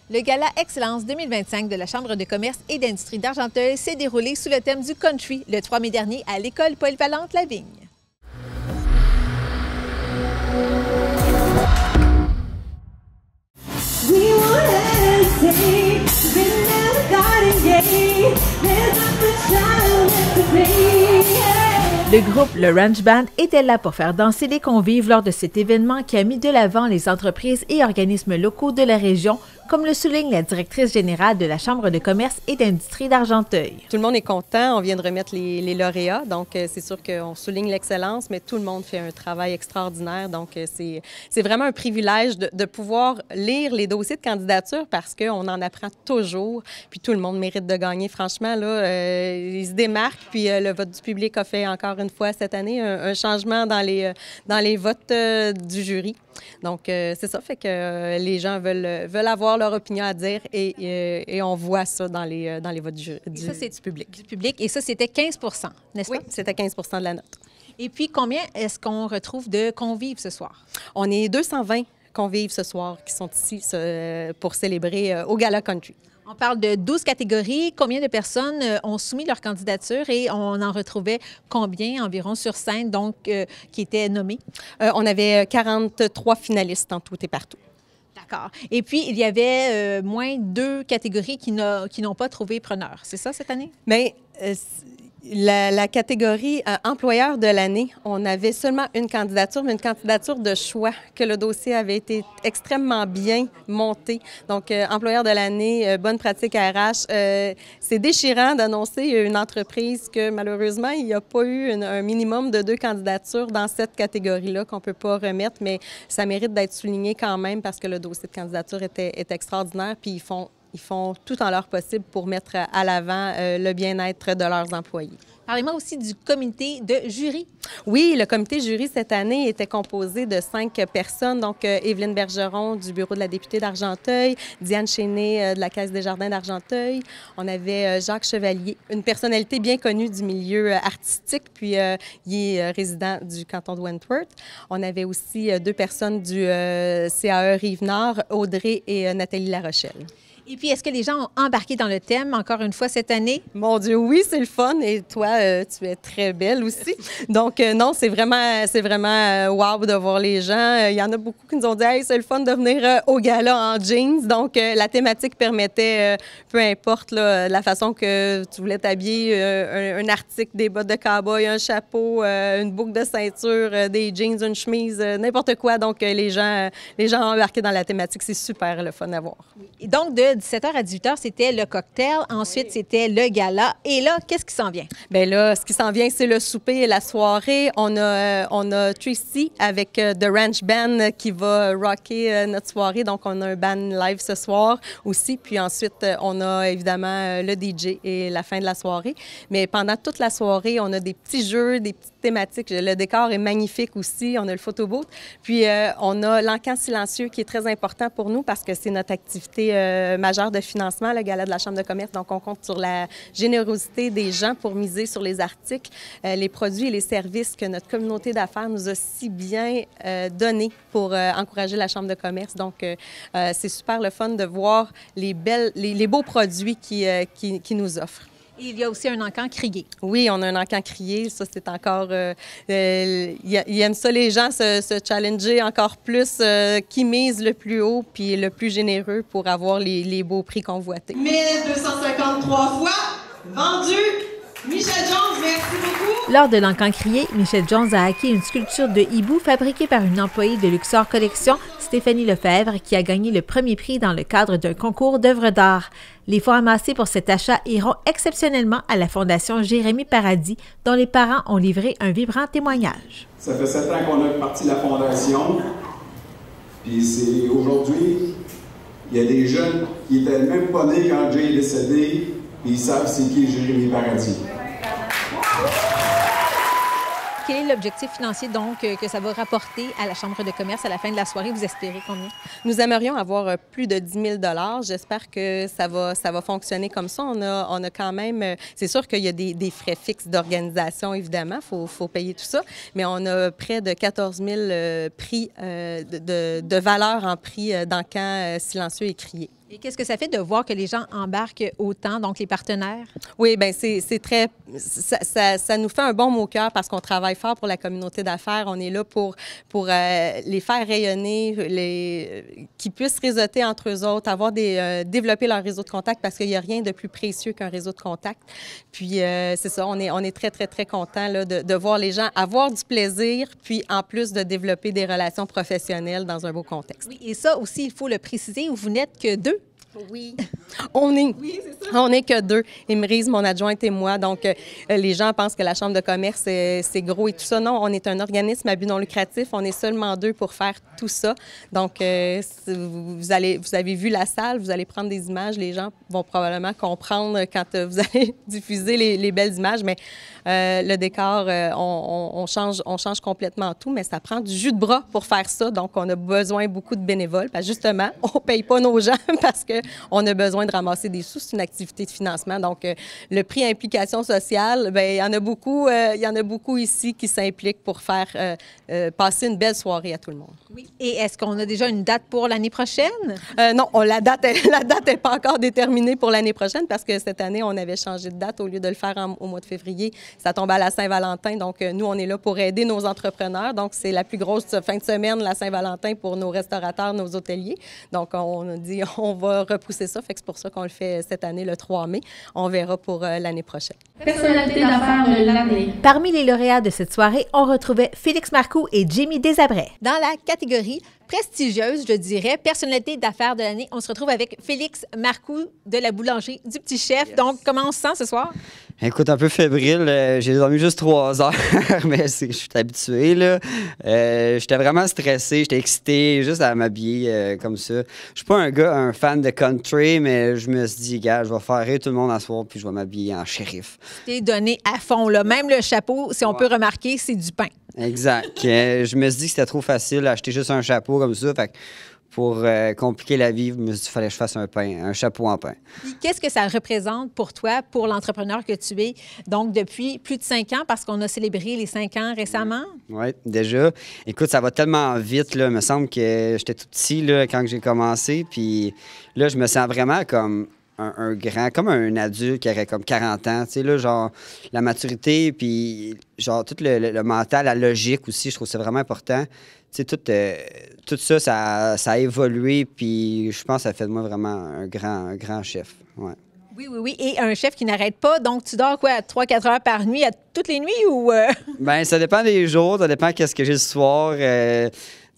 Le Gala Excellence 2025 de la Chambre de commerce et d'industrie d'Argenteuil s'est déroulé sous le thème du country le 3 mai dernier à l'École polyvalente La Vigne. Le groupe Le Ranch Band était là pour faire danser les convives lors de cet événement qui a mis de l'avant les entreprises et organismes locaux de la région, comme le souligne la directrice générale de la Chambre de commerce et d'industrie d'Argenteuil. Tout le monde est content. On vient de remettre les lauréats, donc c'est sûr qu'on souligne l'excellence, mais tout le monde fait un travail extraordinaire. Donc c'est vraiment un privilège de pouvoir lire les dossiers de candidature parce qu'on en apprend toujours. Puis tout le monde mérite de gagner. Franchement, là, ils se démarquent. Puis le vote du public a fait encore une fois cette année un changement dans les votes du jury. Donc, c'est ça, fait que les gens veulent avoir leur opinion à dire et on voit ça dans les votes du public. Du public. Et ça, c'était 15 n'est-ce pas? Oui, c'était 15 de la note. Et puis, combien est-ce qu'on retrouve de convives ce soir? On est 220 convives ce soir qui sont ici pour célébrer au Gala Country. On parle de 12 catégories. Combien de personnes ont soumis leur candidature et on en retrouvait combien environ sur scène, donc, qui étaient nommés? On avait 43 finalistes en tout et partout. D'accord. Et puis, il y avait moins 2 catégories qui n'ont pas trouvé preneur. C'est ça cette année? Bien, la catégorie employeur de l'année, on avait seulement une candidature, mais une candidature de choix, que le dossier avait été extrêmement bien monté. Donc, employeur de l'année, bonne pratique RH. C'est déchirant d'annoncer une entreprise que malheureusement, il n'y a pas eu un minimum de 2 candidatures dans cette catégorie-là qu'on ne peut pas remettre, mais ça mérite d'être souligné quand même parce que le dossier de candidature est extraordinaire, puis ils font tout en leur possible pour mettre à l'avant le bien-être de leurs employés. Parlez-moi aussi du comité de jury. Oui, le comité jury cette année était composé de 5 personnes. Donc, Évelyne Bergeron du bureau de la députée d'Argenteuil, Diane Chéné de la Caisse des jardins d'Argenteuil. On avait Jacques Chevalier, une personnalité bien connue du milieu artistique, puis il est résident du canton de Wentworth. On avait aussi 2 personnes du CAE Rive-Nord, Audrey et Nathalie Larochelle. Et puis, est-ce que les gens ont embarqué dans le thème, encore une fois, cette année? Mon Dieu, oui, c'est le fun. Et toi, tu es très belle aussi. Donc, non, c'est vraiment wow de voir les gens. Il y en a beaucoup qui nous ont dit « Hey, c'est le fun de venir au gala en jeans. » Donc, la thématique permettait, peu importe là, la façon que tu voulais t'habiller, un article, des bottes de cow-boy, un chapeau, une boucle de ceinture, des jeans, une chemise, n'importe quoi. Donc, les gens ont embarqué dans la thématique. C'est super le fun à voir. Et donc, de 17h à 18h, c'était le cocktail. Ensuite, c'était le gala. Et là, qu'est-ce qui s'en vient? Bien là, ce qui s'en vient, c'est le souper et la soirée. On a Tracy avec The Ranch Band qui va rocker notre soirée. Donc, on a un band live ce soir aussi. Puis ensuite, on a évidemment le DJ et la fin de la soirée. Mais pendant toute la soirée, on a des petits jeux, des petites thématiques. Le décor est magnifique aussi. On a le photobooth. Puis, on a l'encan silencieux qui est très important pour nous parce que c'est notre activité majeure de financement, le Gala de la Chambre de commerce. Donc, on compte sur la générosité des gens pour miser sur les articles, les produits et les services que notre communauté d'affaires nous a si bien donnés pour encourager la Chambre de commerce. Donc, c'est super le fun de voir les beaux produits qui nous offrent. Et il y a aussi un encan crié. Oui, on a un encan crié. Ça, c'est encore... ils aiment ça, les gens, se challenger encore plus, qui mise le plus haut puis le plus généreux pour avoir les beaux prix convoités. 1253 fois vendu. Michel Jones, merci beaucoup. Lors de l'encan crié, Michel Jones a acquis une sculpture de hibou fabriquée par une employée de Luxor Collection, Stéphanie Lefebvre, qui a gagné le premier prix dans le cadre d'un concours d'œuvres d'art. Les fonds amassés pour cet achat iront exceptionnellement à la Fondation Jérémy Paradis, dont les parents ont livré un vibrant témoignage. Ça fait 7 ans qu'on a parti la Fondation, puis c'est aujourd'hui, il y a des jeunes qui n'étaient même pas nés quand Jay est décédé, puis ils savent c'est qui Jérémy Paradis. Quel est l'objectif financier, donc, que ça va rapporter à la Chambre de commerce à la fin de la soirée? Vous espérez combien? Nous aimerions avoir plus de 10 000 $. J'espère que ça va fonctionner comme ça. On a quand même... C'est sûr qu'il y a des frais fixes d'organisation, évidemment. Il faut payer tout ça. Mais on a près de 14 000 prix de valeur en prix d'encan silencieux et crié. Et qu'est-ce que ça fait de voir que les gens embarquent autant, donc les partenaires? Oui, bien, c'est très... Ça nous fait un bon mot au cœur parce qu'on travaille fort pour la communauté d'affaires. On est là pour les faire rayonner, qu'ils puissent réseauter entre eux autres, développer leur réseau de contacts parce qu'il n'y a rien de plus précieux qu'un réseau de contacts. Puis, c'est ça, on est très, très, très contents là, de voir les gens avoir du plaisir, puis en plus de développer des relations professionnelles dans un beau contexte. Oui, et ça aussi, il faut le préciser, vous n'êtes que 2. Oui. On est que 2. Émerise, mon adjointe et moi. Donc, les gens pensent que la Chambre de commerce, c'est gros et tout ça. Non, on est un organisme à but non lucratif. On est seulement 2 pour faire tout ça. Donc, vous avez vu la salle, vous allez prendre des images. Les gens vont probablement comprendre quand vous allez diffuser les belles images. Mais le décor, on change complètement tout. Mais ça prend du jus de bras pour faire ça. Donc, on a besoin beaucoup de bénévoles. Parce que justement, on ne paye pas nos gens parce qu'on a besoin de ramasser des sous. C'est une activité de financement. Donc, le prix implication sociale, bien, il y en a beaucoup ici qui s'impliquent pour faire passer une belle soirée à tout le monde. Oui. Et est-ce qu'on a déjà une date pour l'année prochaine? Non, la date n'est pas encore déterminée pour l'année prochaine parce que cette année, on avait changé de date. Au lieu de le faire au mois de février, ça tombe à la Saint-Valentin. Donc, nous, on est là pour aider nos entrepreneurs. Donc, c'est la plus grosse fin de semaine, la Saint-Valentin, pour nos restaurateurs, nos hôteliers. Donc, on a dit, on va repousser ça. Fait que c'est pour ça qu'on le fait cette année, le 3 mai. On verra pour l'année prochaine. Personnalité d'affaires de l'année. Parmi les lauréats de cette soirée, on retrouvait Félix Marcoux et Jimmy Desabrais. Dans la catégorie prestigieuse, je dirais, personnalité d'affaires de l'année, on se retrouve avec Félix Marcoux de la boulangerie du Petit Chef. Yes. Donc, comment on se sent ce soir? Écoute, un peu fébrile. J'ai dormi juste 3 heures, mais je suis habitué, là. J'étais vraiment stressé, j'étais excité, juste à m'habiller comme ça. Je suis pas un fan de country, mais je me suis dit, gars, je vais faire rire tout le monde à soir, puis je vais m'habiller en shérif. T'es donné à fond, là. Même le chapeau, si on peut remarquer, c'est du pain. Exact. Je me suis dit que c'était trop facile d'acheter juste un chapeau comme ça, fait que pour compliquer la vie, je me suis dit qu'il fallait que je fasse un chapeau en pain. Qu'est-ce que ça représente pour toi, pour l'entrepreneur que tu es, donc depuis plus de 5 ans, parce qu'on a célébré les 5 ans récemment? Oui, déjà. Écoute, ça va tellement vite, là. Il me semble que j'étais tout petit là, quand j'ai commencé, puis là, je me sens vraiment comme un grand, comme un adulte qui aurait comme 40 ans, tu sais, là, genre, la maturité, puis genre, tout le mental, la logique aussi, je trouve que c'est vraiment important. Tu sais, tout ça, ça a évolué, puis je pense que ça fait de moi vraiment un grand chef, ouais. Oui. Et un chef qui n'arrête pas, donc tu dors quoi, 3-4 heures par nuit, toutes les nuits, ou... Bien, ça dépend des jours, ça dépend qu'est-ce que j'ai le soir.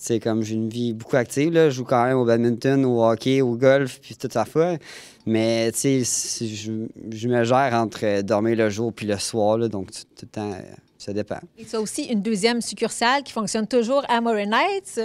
C'est comme j'ai une vie beaucoup active, là. Je joue quand même au badminton, au hockey, au golf, puis toute ça fois. Mais, tu sais, je me gère entre dormir le jour puis le soir, là, donc tout le temps, ça dépend. Et tu as aussi une deuxième succursale qui fonctionne toujours à Morin Heights?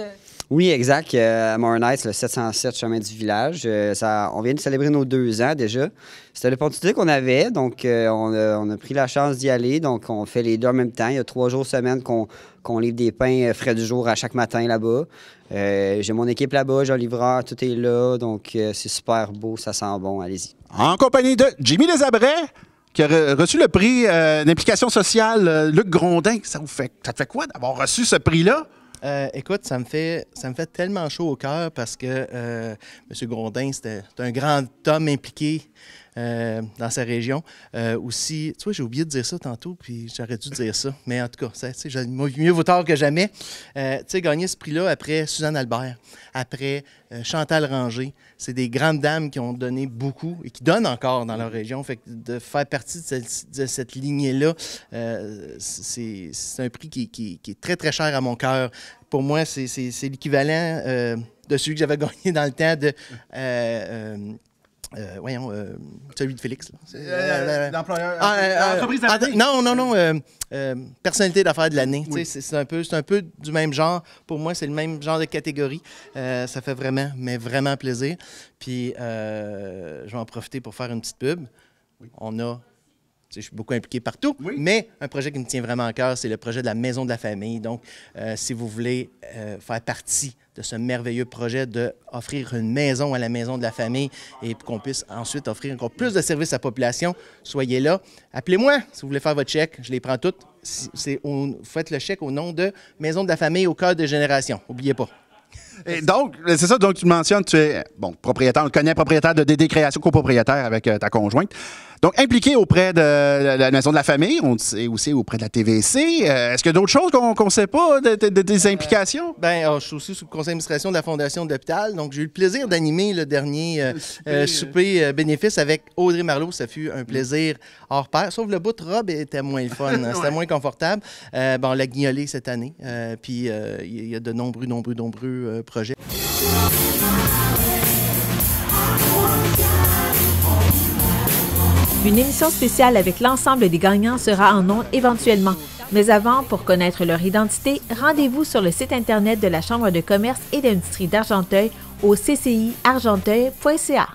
Oui, exact. À Morin Heights, le 707 chemin du village. On vient de célébrer nos 2 ans déjà. C'était l'opportunité qu'on avait, donc on a pris la chance d'y aller. Donc, on fait les 2 en même temps. Il y a 3 jours semaine qu'on livre des pains frais du jour à chaque matin là-bas. J'ai mon équipe là-bas, j'ai un livreur, tout est là. Donc, c'est super beau, ça sent bon. Allez-y. En compagnie de Jimmy Desabrais, qui a reçu le prix d'implication sociale Luc Grondin. Ça te fait quoi d'avoir reçu ce prix-là? Écoute, ça me fait tellement chaud au cœur parce que M. Grondin, c'est un grand homme impliqué dans sa région. Aussi, tu vois, j'ai oublié de dire ça tantôt, puis j'aurais dû dire ça. Mais en tout cas, mieux vaut tard que jamais. Tu sais, gagner ce prix-là après Suzanne Albert, après Chantal Ranger, c'est des grandes dames qui ont donné beaucoup et qui donnent encore dans leur région. Fait que de faire partie de cette lignée-là, c'est un prix qui est très, très cher à mon cœur. Pour moi, c'est l'équivalent de celui que j'avais gagné dans le temps de... celui de Félix. L'employeur. Entreprise de l'année? Non. Personnalité d'affaires de l'année. Oui. C'est un peu du même genre. Pour moi, c'est le même genre de catégorie. Ça fait vraiment plaisir. Puis, je vais en profiter pour faire une petite pub. Oui. Je suis beaucoup impliqué partout, oui. Mais un projet qui me tient vraiment à cœur, c'est le projet de la Maison de la Famille. Donc, si vous voulez faire partie de ce merveilleux projet d'offrir une maison à la Maison de la Famille et qu'on puisse ensuite offrir encore plus de services à la population, soyez là. Appelez-moi si vous voulez faire votre chèque. Je les prends toutes. Faites le chèque au nom de Maison de la Famille au cœur des générations. N'oubliez pas. Et donc, c'est ça, donc tu mentionnes, tu es, propriétaire, on le connaît, propriétaire de DD Création, copropriétaire avec ta conjointe. Donc, impliqué auprès de la Maison de la Famille, on sait aussi auprès de la TVC. Est-ce qu'il y a d'autres choses qu'on ne sait pas de tes implications? Je suis aussi sous le conseil d'administration de la Fondation de l'Hôpital. Donc, j'ai eu le plaisir d'animer le dernier souper bénéfice avec Audrey Marleau. Ça fut un plaisir hors pair. Sauf le bout de robe était moins le fun. C'était moins confortable. On l'a guignolé cette année. Puis, il y a de nombreux projets. Une émission spéciale avec l'ensemble des gagnants sera en ondes éventuellement. Mais avant, pour connaître leur identité, rendez-vous sur le site Internet de la Chambre de commerce et d'industrie d'Argenteuil au cciargenteuil.ca.